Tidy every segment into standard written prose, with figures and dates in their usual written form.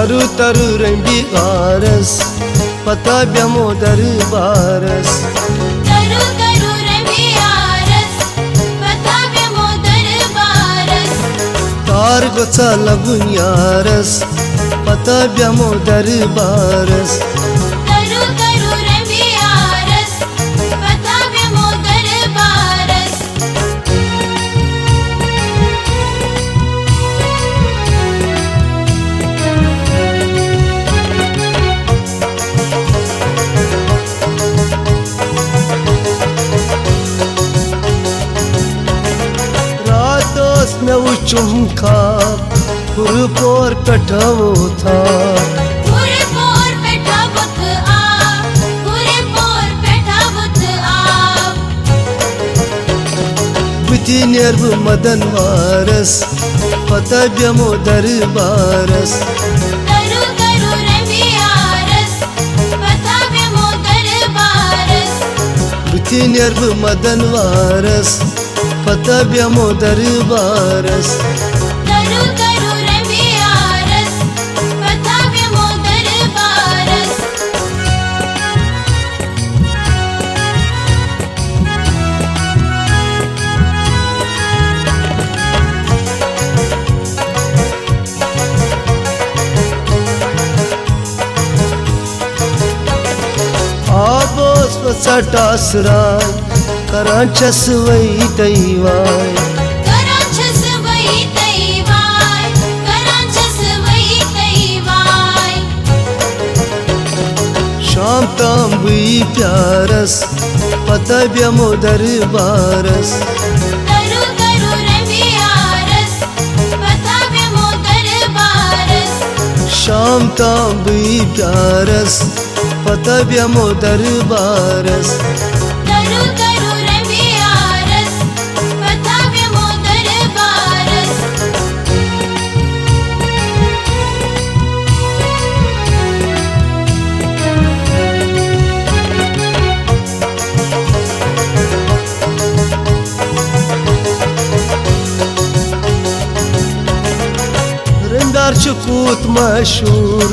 तरु तरु रंबी गारस पता ब्यमो दरबारस तरु तरु रंबी आरस पता ब्यमो दरबारस तार गोचा लगुन यारस पता ब्यमो दरबारस तरु तरु रंबी आरस पता ब्यमो दरबारस रातोस में उचुम खा पुरपोर कटवो था पूरे पोर बैठा बुत आ पूरे पोर बैठा बुत आ बिती निर्भ मदन वारस पता ब्यमो दरबारस तरु तरु रंबी आरस पता ब्यमो दरबारस बिती निर्भ मदन वारस पता ब्यमो दरबारस तरु तरु रंबी आरस पता ब्यमो दरबारस आबोस वसटासराय करांचस वै दैवाय करांचस वै दैवाय करांचस वै दैवाय शाम ताम भी प्यारस पता ब्यमो दरबारस तरु तरु रंबी आरस पता ब्यमो दरबारस शाम ताम भी प्यारस पता ब्यमो दरबारस तरु तरु रंबी आरस पता ब्यमो दरबारस रंगार चकूत मशहूर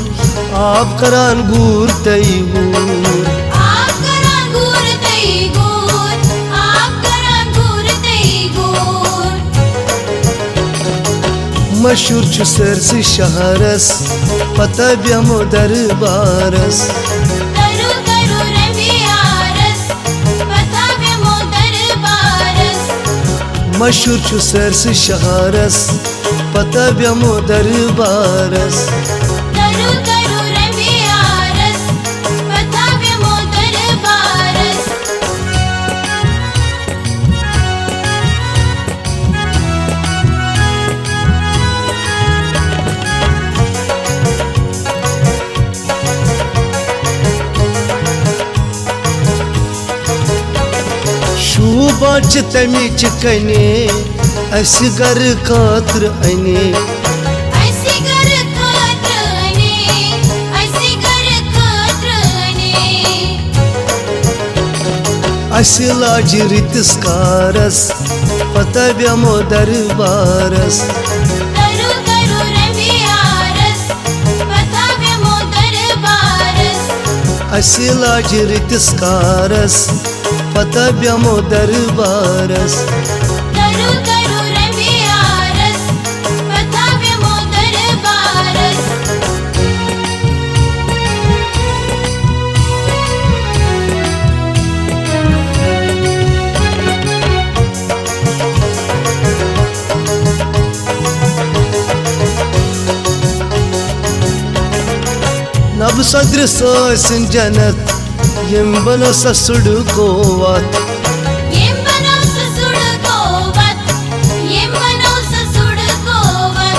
आप करान गूर तैगूर आप करान गूर तैगूर आप करान गूर तैगूर मशहूर छु सरसी शहरस पता ब्यमो दरबारस तरु तरु रंबी आरस पता ब्यमो दरबारस मशहूर छु सरसी शहरस पता ब्यमो दरबारस तरु तरु रंबी आरस पता ब्यमो दरबारस शूबाच तमी चिकने अस घर खातर अने ऐसी घर खात्रने ऐसी घर खात्रने अस लाज रितस कारस पता ब्यमो दरबारस तरु तरु रंबी आरस पता ब्यमो दरबारस अस लाज रितस कारस पता ब्यमो दरबारस तरु तरु रंबी आरस पता ब्यमो दरबारस नब सदर सोसन जन्नत यम बनो ससुड कोवत येम बनो ससुड कोवत येम बनो ससुड कोवत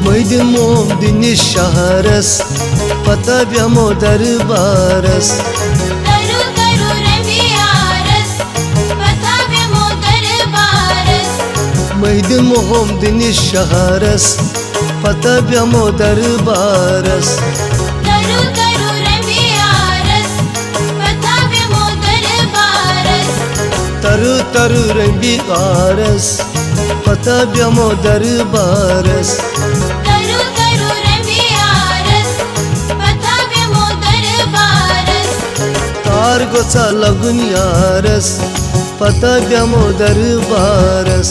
मैदिन मोम दिन शहरस पता ब्यमो दरबारस तरु तरु रंबी आरस पता ब्यमो दरबारस मैदिन मोम दिन शहरस पता ब्यमो दरबारस तरु तरु रंबी आरस पता ब्यमो दरबारस तरु तरु रंबी कारस पता ब्यमो दरबारस तरु मार्गोचा लागून यारस पता ब्यामो दरबारस